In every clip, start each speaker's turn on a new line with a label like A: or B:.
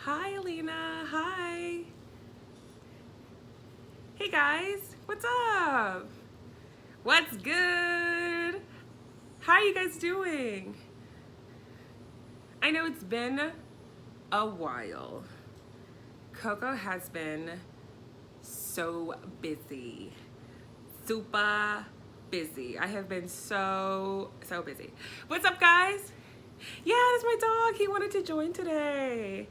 A: Hi, Alina. Hi. Hey, guys. What's up? What's good? How are you guys doing? I know it's been a while. Coco has been so busy. Super busy. I have been so busy. What's up, guys? Yeah, that's my dog. He wanted to join today.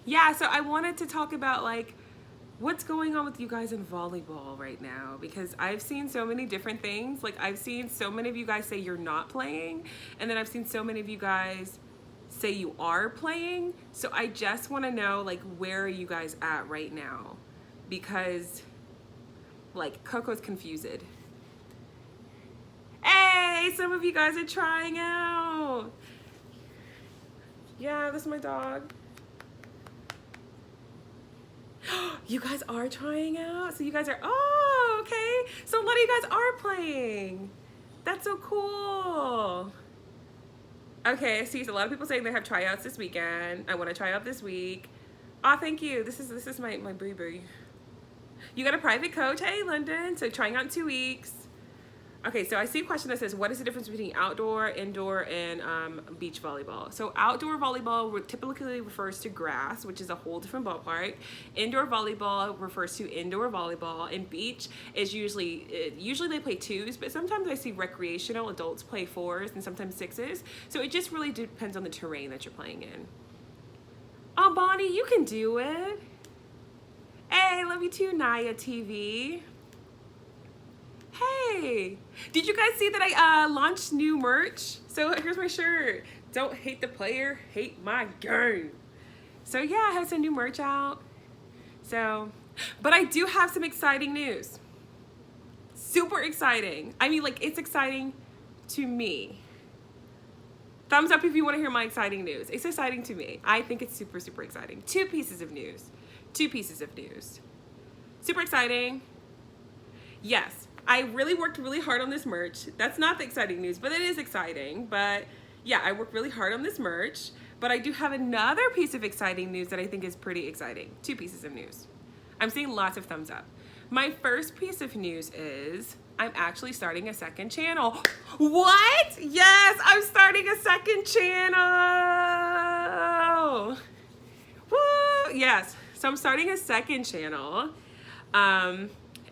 A: Yeah, so I wanted to talk about what's going on with you guys in volleyball right now, because I've seen so many different things. Like, I've seen so many of you guys say you're not playing, and then I've seen so many of you guys say you are playing. So I just want to know, where are you guys at right now? Because Coco's confused. Hey, some of you guys are trying out. Yeah, this is my dog. You guys are trying out? So you guys are, oh, okay. So a lot of you guys are playing. That's so cool. Okay, I see a lot of people saying they have tryouts this weekend. I want to try out this week. Oh, thank you. This is my boo. You got a private coach? Hey, London. So trying out in 2 weeks. Okay, so I see a question that says, what is the difference between outdoor, indoor, and beach volleyball? So outdoor volleyball typically refers to grass, which is a whole different ballpark. Indoor volleyball refers to indoor volleyball, and beach is usually they play twos, but sometimes I see recreational adults play fours and sometimes sixes. So it just really depends on the terrain that you're playing in. Oh, Bonnie, you can do it. Hey, love you too, Naya TV. Hey, did you guys see that I launched new merch? So here's my shirt. Don't hate the player, hate my game. So yeah, I have some new merch out. So, but I do have some exciting news. Super exciting. I mean, it's exciting to me. Thumbs up if you want to hear my exciting news. It's exciting to me. I think it's super exciting. Two pieces of news. Super exciting. Yes. I really worked really hard on this merch. That's not the exciting news, but it is exciting. But yeah, I worked really hard on this merch. But I do have another piece of exciting news that I think is pretty exciting. Two pieces of news. I'm seeing lots of thumbs up. My first piece of news is I'm actually starting a second channel. What? Yes, I'm starting a second channel. Woo! Yes, so I'm starting a second channel.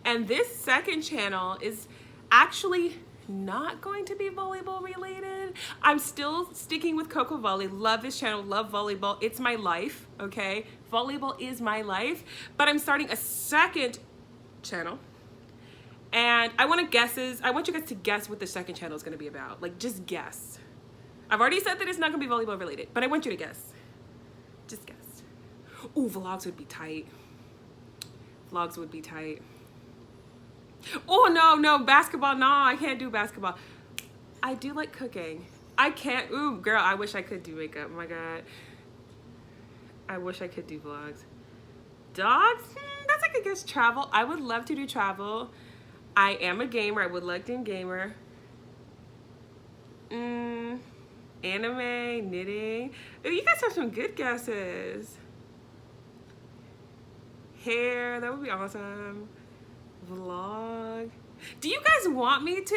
A: And this second channel is actually not going to be volleyball related. I'm still sticking with Coco Volley. Love this channel, love volleyball. It's my life, okay? Volleyball is my life. But I'm starting a second channel. And I want you guys to guess what the second channel is gonna be about. Just guess. I've already said that it's not gonna be volleyball related, but I want you to guess. Just guess. Ooh, vlogs would be tight. Vlogs would be tight. Oh, no, basketball. No, I can't do basketball. I do like cooking. I can't. Ooh, girl, I wish I could do makeup. Oh my God. I wish I could do vlogs. Dogs? That's a good guess. Travel. I would love to do travel. I am a gamer. I would like to be a gamer. Anime, knitting. Ooh, you guys have some good guesses. Hair. That would be awesome. Vlog. Do you guys want me to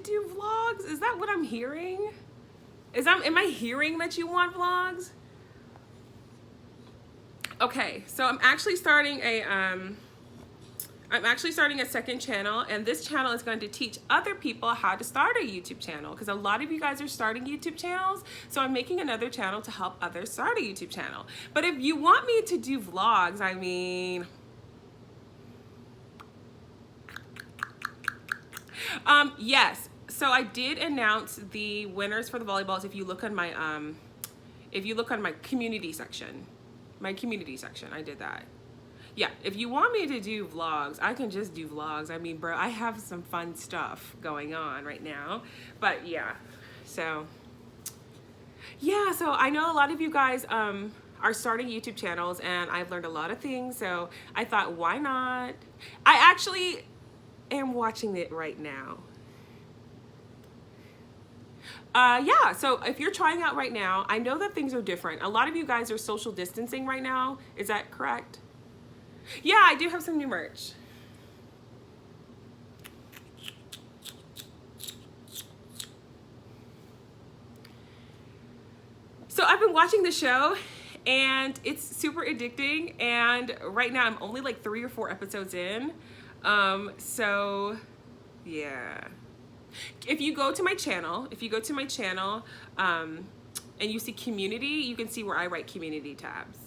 A: do vlogs? Is that what I'm hearing? Am I hearing that you want vlogs? Okay, so I'm actually starting a second channel, and this channel is going to teach other people how to start a YouTube channel, because a lot of you guys are starting YouTube channels. So I'm making another channel to help others start a YouTube channel. But if you want me to do vlogs, I mean, yes. So I did announce the winners for the volleyballs. If you look on my community section, I did that. Yeah, if you want me to do vlogs, I can just do vlogs. I mean, bro, I have some fun stuff going on right now. But yeah, so I know a lot of you guys are starting YouTube channels, and I've learned a lot of things. So I thought, why not? I actually am watching it right now. Yeah, so if you're trying out right now, I know that things are different. A lot of you guys are social distancing right now. Is that correct? Yeah, I do have some new merch. So I've been watching the show and it's super addicting, and right now I'm only like 3 or 4 episodes in. So yeah. If you go to my channel, and you see community, you can see where I write community tabs.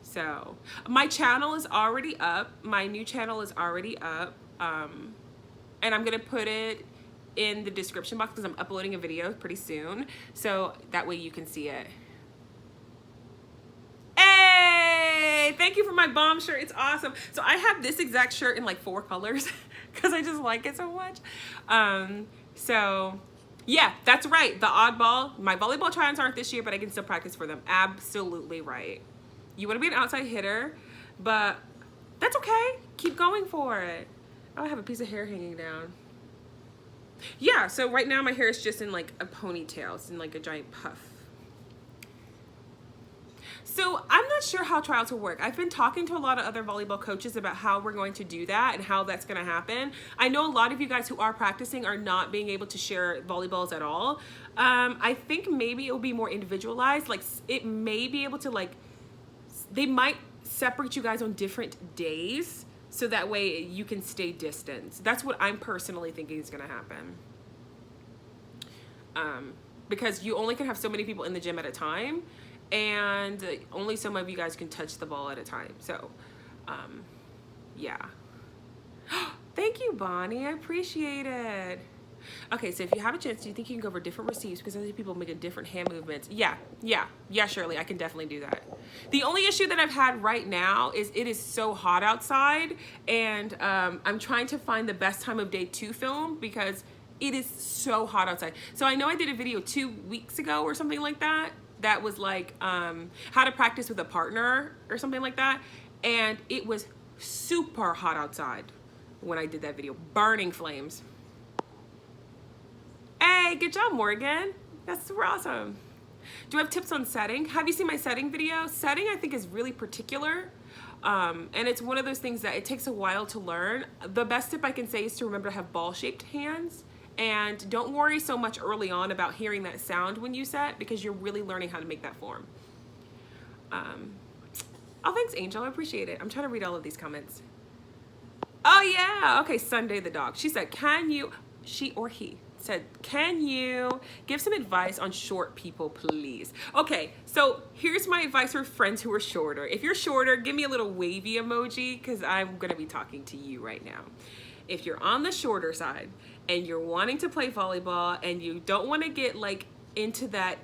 A: So my channel is already up. My new channel is already up. And I'm gonna put it in the description box because I'm uploading a video pretty soon. So that way you can see it. Hey, thank you for my bomb shirt. It's awesome. So I have this exact shirt in like 4 colors because I just like it so much. So yeah, that's right. The oddball. My volleyball try-ons aren't this year, but I can still practice for them. Absolutely right. You want to be an outside hitter, but that's okay. Keep going for it. Oh, I have a piece of hair hanging down. Yeah, so right now my hair is just in like a ponytail. It's in like a giant puff. So I'm not sure how trials will work. I've been talking to a lot of other volleyball coaches about how we're going to do that and how that's going to happen. I know a lot of you guys who are practicing are not being able to share volleyballs at all. I think maybe it will be more individualized. Like it may be able to like, they might separate you guys on different days so that way you can stay distant. That's what I'm personally thinking is going to happen. Because you only can have so many people in the gym at a time, and only some of you guys can touch the ball at a time. So, yeah. Thank you, Bonnie. I appreciate it. Okay, so if you have a chance, do you think you can go over different receives because other people making different hand movements? Yeah, Shirley, I can definitely do that. The only issue that I've had right now is it is so hot outside, and I'm trying to find the best time of day to film because it is so hot outside. So I know I did a video 2 weeks ago or something like that. That was like how to practice with a partner or something like that. And it was super hot outside when I did that video, burning flames. Hey, good job, Morgan. That's super awesome. Do I have tips on setting? Have you seen my setting video? Setting, I think, is really particular. And it's one of those things that it takes a while to learn. The best tip I can say is to remember to have ball-shaped hands. And don't worry so much early on about hearing that sound when you set because you're really learning how to make that form. Oh, thanks, Angel. I appreciate it. I'm trying to read all of these comments. Oh, yeah. Okay, Sunday the dog. She said, she or he said, can you give some advice on short people, please? Okay, so here's my advice for friends who are shorter. If you're shorter, give me a little wavy emoji because I'm going to be talking to you right now. If you're on the shorter side and you're wanting to play volleyball and you don't want to get like into that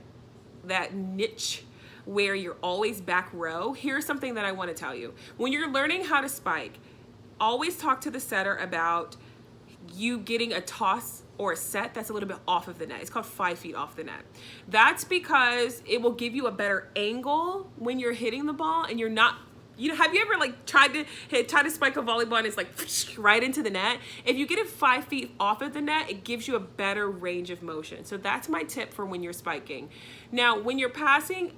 A: niche where you're always back row, here's something that I want to tell you. When you're learning how to spike, always talk to the setter about you getting a toss or a set that's a little bit off of the net. It's called 5 feet off the net. That's because it will give you a better angle when you're hitting the ball and you're not, you know, have you ever like tried to spike a volleyball and it's like right into the net? If you get it 5 feet off of the net, it gives you a better range of motion. So that's my tip for when you're spiking. Now, when you're passing,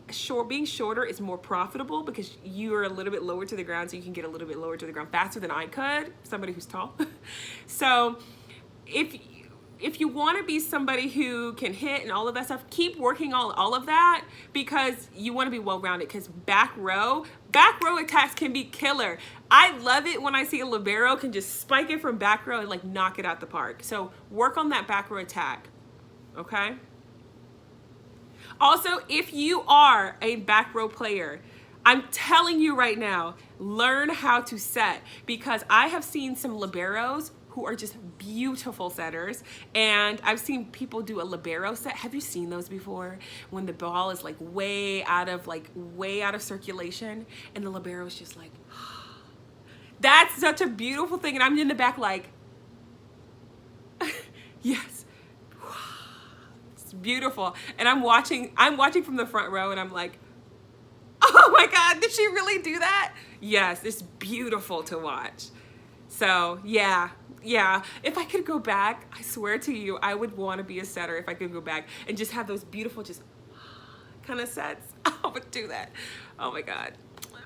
A: being shorter is more profitable because you are a little bit lower to the ground, so you can get a little bit lower to the ground faster than I could, somebody who's tall. So if you want to be somebody who can hit and all of that stuff, keep working all of that because you want to be well-rounded because back row attacks can be killer. I love it when I see a libero can just spike it from back row and like knock it out the park. So work on that back row attack, okay? Also, if you are a back row player, I'm telling you right now, learn how to set because I have seen some liberos who are just beautiful setters, and I've seen people do a libero set. Have you seen those before? When the ball is like way out of circulation, and the libero is just like, that's such a beautiful thing. And I'm in the back like, yes, it's beautiful. And I'm watching from the front row, and I'm like, oh my God, did she really do that? Yes, it's beautiful to watch. So yeah, yeah. If I could go back, I swear to you, I would want to be a setter if I could go back and just have those beautiful, just kind of sets. I would do that. Oh my God.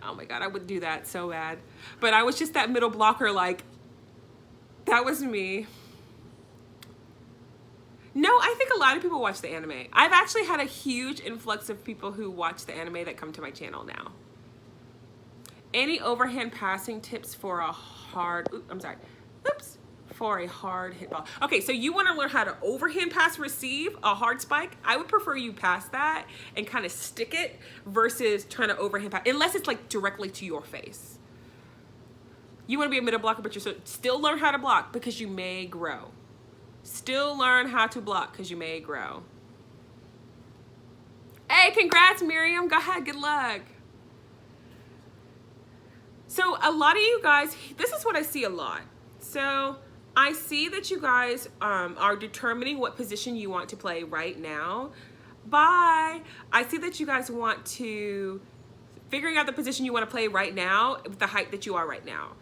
A: Oh my God, I would do that so bad. But I was just that middle blocker, like, that was me. No, I think a lot of people watch the anime. I've actually had a huge influx of people who watch the anime that come to my channel now. Any overhand passing tips for a hard, for a hard hit ball. Okay, so you want to learn how to overhand pass receive a hard spike. I would prefer you pass that and kind of stick it versus trying to overhand pass, unless it's like directly to your face. You want to be a middle blocker, but you still learn how to block because you may grow. Still learn how to block because you may grow. Hey, congrats, Miriam. Go ahead, good luck. So a lot of you guys, this is what I see a lot. So I see that you guys are determining what position you want to play right now. Bye. I see that you guys want to figuring out the position you want to play right now with the height that you are right now.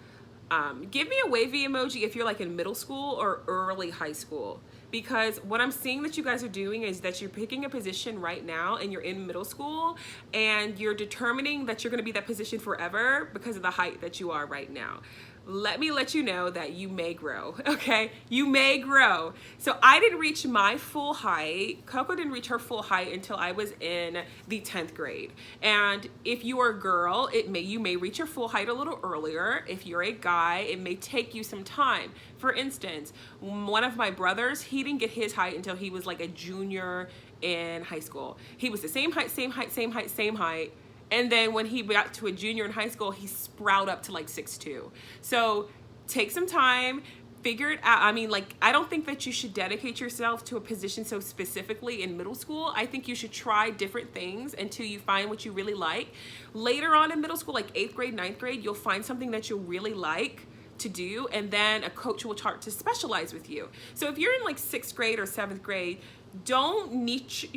A: Give me a wavy emoji if you're like in middle school or early high school, because what I'm seeing that you guys are doing is that you're picking a position right now and you're in middle school and you're determining that you're going to be that position forever because of the height that you are right now. Let me let you know that you may grow, okay? You may grow. So I didn't reach my full height. Coco didn't reach her full height until I was in the 10th grade. And if you are a girl, you may reach your full height a little earlier. If you're a guy, it may take you some time. For instance, one of my brothers, he didn't get his height until he was like a junior in high school. He was the same height, same height, same height, same height. And then when he got to a junior in high school, he sprouted up to like 6'2". So take some time, figure it out. I mean, like, I don't think that you should dedicate yourself to a position so specifically in middle school. I think you should try different things until you find what you really like. Later on in middle school, like 8th grade, 9th grade, you'll find something that you'll really like to do, and then a coach will start to specialize with you. So if you're in like 6th grade or 7th grade, don't niche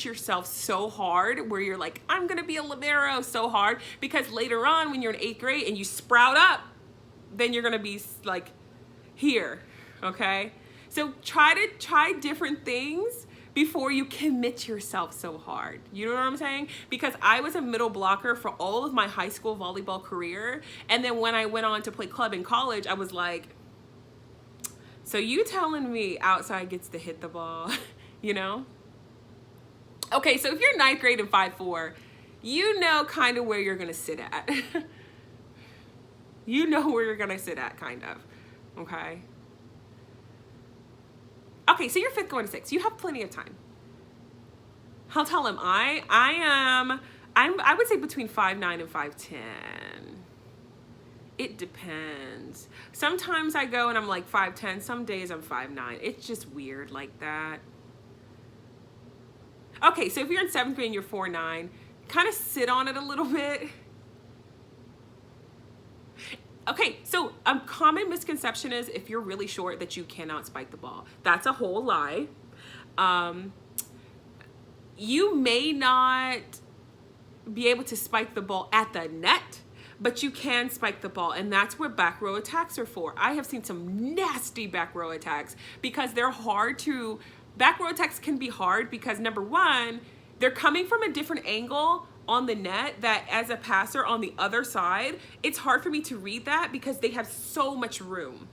A: yourself so hard where you're like, I'm gonna be a libero so hard, because later on when you're in 8th grade and you sprout up, then you're gonna be like here, okay? So try different things before you commit yourself so hard. You know what I'm saying? Because I was a middle blocker for all of my high school volleyball career, and then when I went on to play club in college, I was like, so you telling me outside gets to hit the ball, you know? Okay, so if you're 9th grade and 5'4", you know kind of where you're gonna sit at. You know where you're gonna sit at, kind of, okay? Okay, so you're 5th going to 6th. You have plenty of time. I'll tell him I would say between 5'9" and 5'10". It depends. Sometimes I go and I'm like 5'10". Some days I'm 5'9". It's just weird like that. Okay, so if you're in 7th grade and you're 4'9", kind of sit on it a little bit. Okay, so a common misconception is if you're really short that you cannot spike the ball. That's a whole lie. You may not be able to spike the ball at the net, but you can spike the ball, and that's what back row attacks are for. I have seen some nasty back row attacks because they're hard to, back row attacks can be hard because number one, they're coming from a different angle on the net that as a passer on the other side, it's hard for me to read that because they have so much room.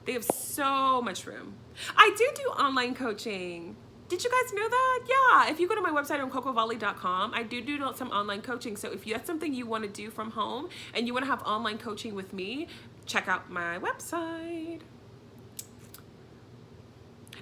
A: They have so much room. I do online coaching. Did you guys know that? Yeah, if you go to my website on cocovolley.com, I do some online coaching. So if that's something you want to do from home and you want to have online coaching with me, check out my website.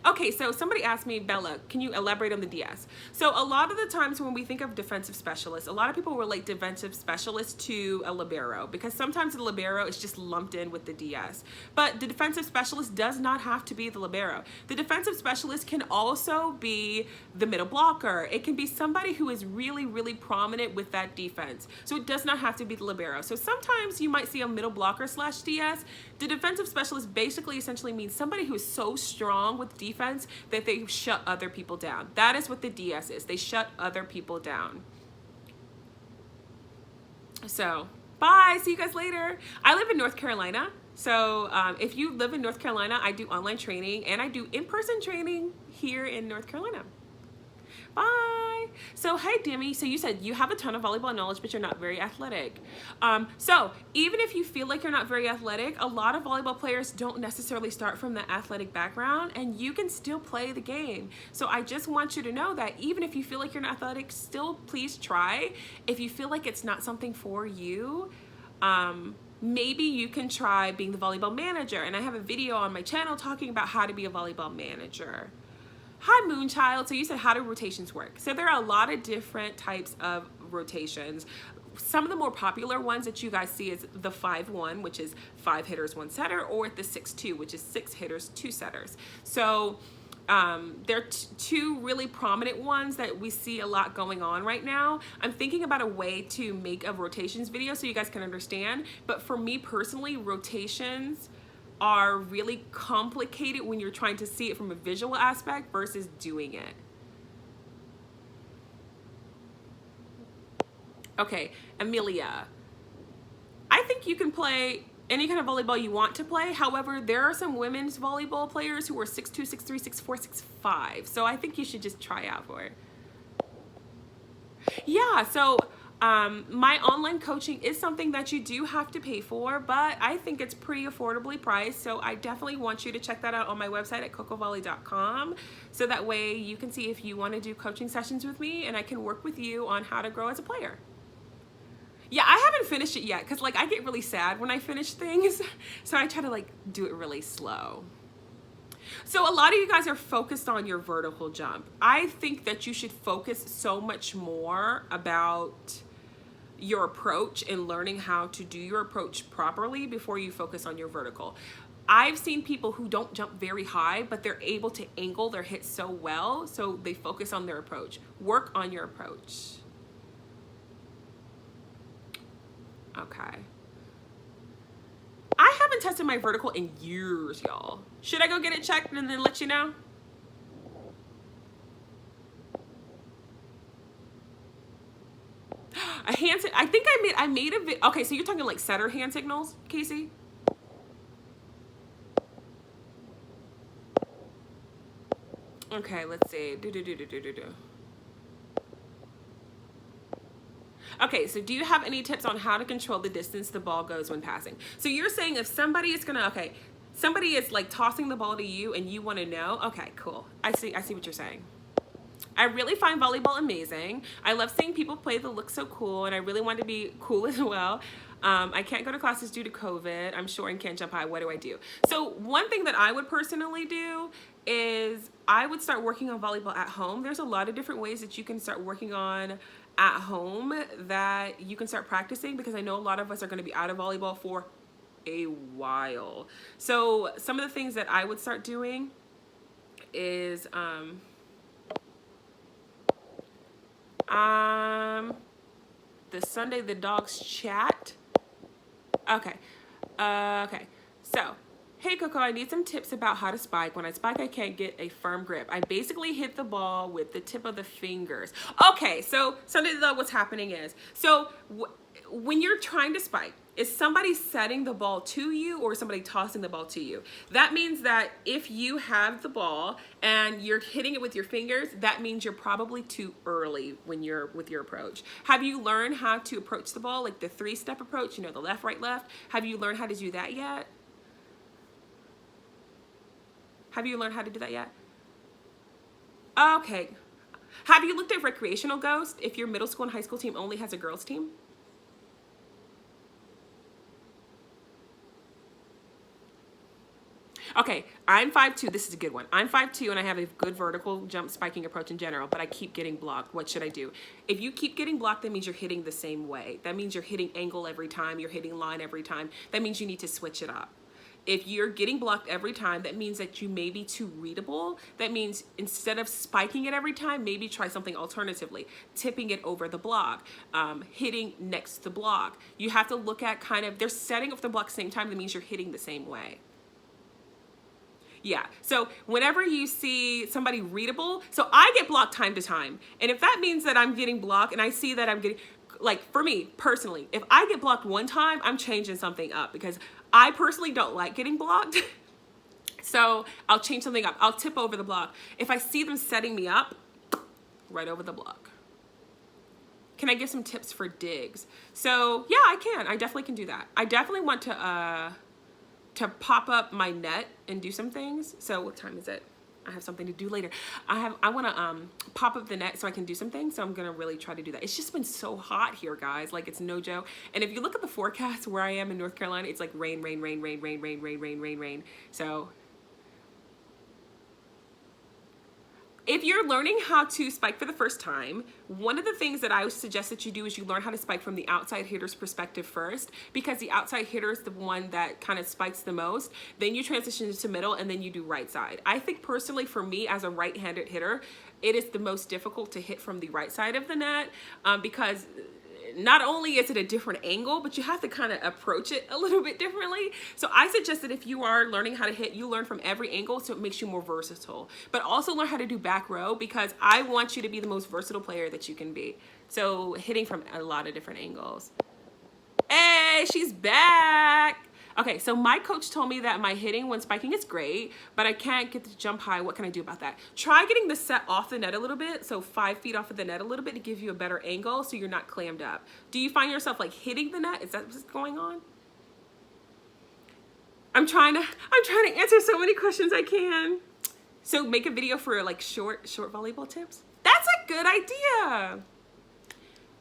A: Okay, so somebody asked me, Bella, can you elaborate on the DS? So a lot of the times when we think of defensive specialists, a lot of people relate defensive specialist to a libero because sometimes the libero is just lumped in with the DS. But the defensive specialist does not have to be the libero. The defensive specialist can also be the middle blocker. It can be somebody who is really, really prominent with that defense. So it does not have to be the libero. So sometimes you might see a middle blocker / DS. The defensive specialist basically essentially means somebody who is so strong with defense that they shut other people down. That is what the DS is. They shut other people down. So bye, see you guys later. I live in North Carolina. So if you live in North Carolina, I do online training and I do in-person training here in North Carolina. Bye. So hey Demi, so you said you have a ton of volleyball knowledge, but you're not very athletic. So even if you feel like you're not very athletic, a lot of volleyball players don't necessarily start from the athletic background, and you can still play the game. So I just want you to know that even if you feel like you're not athletic, still please try. If you feel like it's not something for you, maybe you can try being the volleyball manager. And I have a video on my channel talking about how to be a volleyball manager. Hi Moonchild, so you said how do rotations work? So there are a lot of different types of rotations. Some of the more popular ones that you guys see is the 5-1, which is 5 hitters, 1 setter, or the 6-2, which is 6 hitters, 2 setters. So there are two really prominent ones that we see a lot going on right now. I'm thinking about a way to make a rotations video so you guys can understand, but for me personally, rotations are really complicated when you're trying to see it from a visual aspect versus doing it. Okay, Amelia, I think you can play any kind of volleyball you want to play. However, there are some women's volleyball players who are 6'2", 6'3", 6'4", 6'5". So I think you should just try out for it. Yeah, so my online coaching is something that you do have to pay for, but I think it's pretty affordably priced. So I definitely want you to check that out on my website at cocovolley.com. So that way you can see if you want to do coaching sessions with me and I can work with you on how to grow as a player. Yeah, I haven't finished it yet because like I get really sad when I finish things. So I try to like do it really slow. So a lot of you guys are focused on your vertical jump. I think that you should focus so much more about your approach and learning how to do your approach properly before you focus on your vertical. I've seen people who don't jump very high, but they're able to angle their hits so well, so they focus on their approach. Work on your approach. Okay. I haven't tested my vertical in years, y'all. Should I go get it checked and then let you know? A hand, I think I made a video. Okay, so you're talking like setter hand signals, Casey? Okay, let's see. Okay, so do you have any tips on how to control the distance the ball goes when passing? So you're saying if somebody is gonna, okay, somebody is like tossing the ball to you and you wanna know, okay, cool. I see what you're saying. I really find volleyball amazing. I love seeing people play that look so cool, and I really want to be cool as well. I can't go to classes due to COVID. I'm short and can't jump high. What do I do? So one thing that I would personally do is I would start working on volleyball at home. There's a lot of different ways that you can start working on at home that you can start practicing, because I know a lot of us are going to be out of volleyball for a while. So some of the things that I would start doing is the Sunday the Dogs chat. Okay. Okay. So, hey Coco, I need some tips about how to spike. When I spike, I can't get a firm grip. I basically hit the ball with the tip of the fingers. Okay, so Sunday the Dog, what's happening is, so when you're trying to spike, is somebody setting the ball to you or somebody tossing the ball to you? That means that if you have the ball and you're hitting it with your fingers, that means you're probably too early when you're with your approach. Have you learned how to approach the ball, like the 3-step approach, you know, the left, right, left? Have you learned how to do that yet? Have you learned how to do that yet? Okay. Have you looked at Recreational Ghost if your middle school and high school team only has a girls team? Okay, I'm 5'2", this is a good one. I'm 5'2", and I have a good vertical jump spiking approach in general, but I keep getting blocked. What should I do? If you keep getting blocked, that means you're hitting the same way. That means you're hitting angle every time, you're hitting line every time. That means you need to switch it up. If you're getting blocked every time, that means that you may be too readable. That means instead of spiking it every time, maybe try something alternatively. Tipping it over the block, hitting next to the block. You have to look at kind of, they're setting up the block at the same time, that means you're hitting the same way. Yeah, so whenever you see somebody readable, so I get blocked time to time. And if that means that I'm getting blocked and I see that I'm getting, like for me personally, if I get blocked one time, I'm changing something up because I personally don't like getting blocked. So I'll change something up. I'll tip over the block. If I see them setting me up, right over the block. Can I give some tips for digs? So yeah, I can. I definitely can do that. I definitely want to pop up my net and do some things. So what time is it? I have something to do later. I want to pop up the net so I can do some things. So I'm going to really try to do that. It's just been so hot here, guys. Like, it's no joke. And if you look at the forecast where I am in North Carolina, it's like rain, rain, rain, rain, rain, rain, rain, rain, rain, rain. So if you're learning how to spike for the first time, one of the things that I would suggest that you do is you learn how to spike from the outside hitter's perspective first, because the outside hitter is the one that kind of spikes the most. Then you transition into middle, and then you do right side. I think personally for me as a right-handed hitter, it is the most difficult to hit from the right side of the net because not only is it a different angle, but you have to kind of approach it a little bit differently. So I suggest that if you are learning how to hit, you learn from every angle so it makes you more versatile. But also learn how to do back row, because I want you to be the most versatile player that you can be. So hitting from a lot of different angles. Hey, she's back. Okay, so my coach told me that my hitting when spiking is great, but I can't get to jump high. What can I do about that? Try getting the set off the net a little bit, so 5 feet off of the net a little bit to give you a better angle so you're not clammed up. Do you find yourself like hitting the net? Is that what's going on? I'm trying to answer so many questions I can. So make a video for like short volleyball tips. That's a good idea.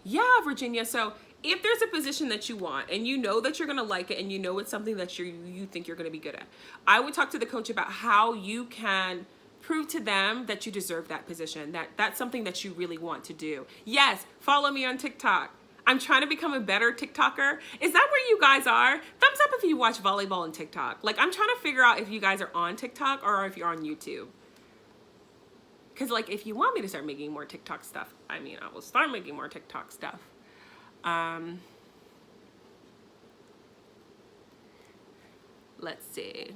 A: Yeah, Virginia. So if there's a position that you want and you know that you're going to like it and you know it's something that you think you're going to be good at, I would talk to the coach about how you can prove to them that you deserve that position, that that's something that you really want to do. Yes, follow me on TikTok. I'm trying to become a better TikToker. Is that where you guys are? Thumbs up if you watch volleyball on TikTok. Like, I'm trying to figure out if you guys are on TikTok or if you're on YouTube. Because, like, if you want me to start making more TikTok stuff, I mean, I will start making more TikTok stuff. Let's see.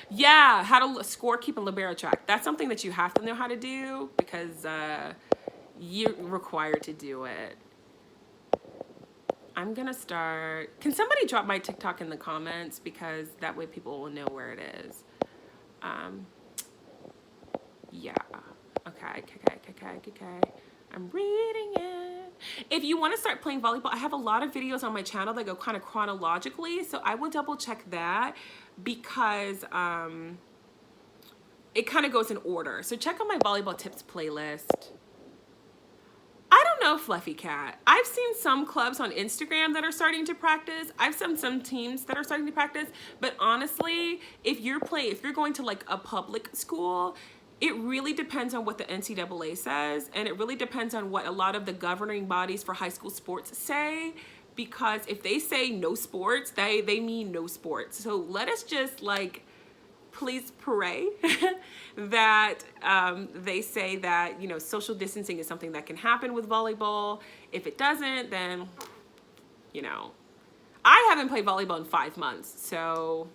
A: Yeah, how to score, keep, and libero track. That's something that you have to know how to do because you're required to do it. I'm gonna start. Can somebody drop my TikTok in the comments, because that way people will know where it is. Yeah. Okay. I'm reading it. If you want to start playing volleyball, I have a lot of videos on my channel that go kind of chronologically, so I will double check that because it kind of goes in order. So check out my volleyball tips playlist. I don't know, Fluffy Cat. I've seen some clubs on Instagram that are starting to practice. I've seen some teams that are starting to practice, but honestly, if you're going to like a public school, it really depends on what the NCAA says, and it really depends on what a lot of the governing bodies for high school sports say, because if they say no sports, they mean no sports. So let us just like, please pray that they say that, you know, social distancing is something that can happen with volleyball. If it doesn't, then, you know, I haven't played volleyball in 5 months, so...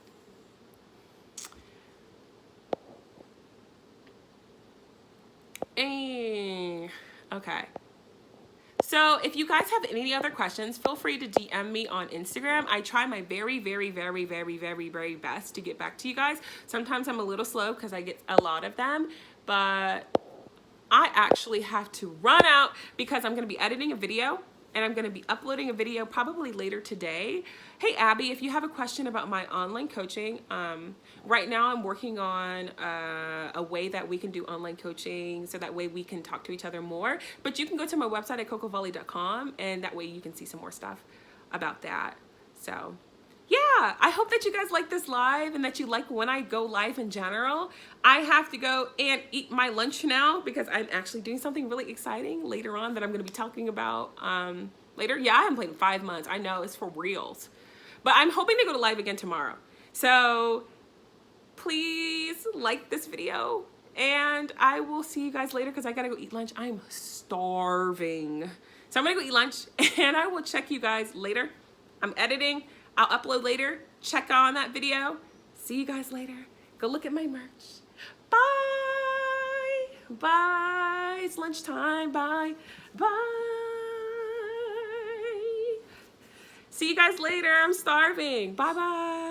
A: Okay. So if you guys have any other questions, feel free to DM me on Instagram. I try my very, very, very, very, very, very best to get back to you guys. Sometimes I'm a little slow because I get a lot of them, but I actually have to run out because I'm going to be editing a video and I'm going to be uploading a video probably later today. Hey, Abby, if you have a question about my online coaching, right now I'm working on a way that we can do online coaching so that way we can talk to each other more. But you can go to my website at cocovolley.com and that way you can see some more stuff about that. So yeah, I hope that you guys like this live and that you like when I go live in general. I have to go and eat my lunch now because I'm actually doing something really exciting later on that I'm going to be talking about later. Yeah, I haven't played in 5 months. I know, it's for reals. But I'm hoping to go to live again tomorrow. So please like this video and I will see you guys later because I got to go eat lunch. I'm starving. So I'm going to go eat lunch and I will check you guys later. I'm editing. I'll upload later. Check on that video. See you guys later. Go look at my merch. Bye. Bye. It's lunchtime. Bye. Bye. See you guys later. I'm starving. Bye-bye.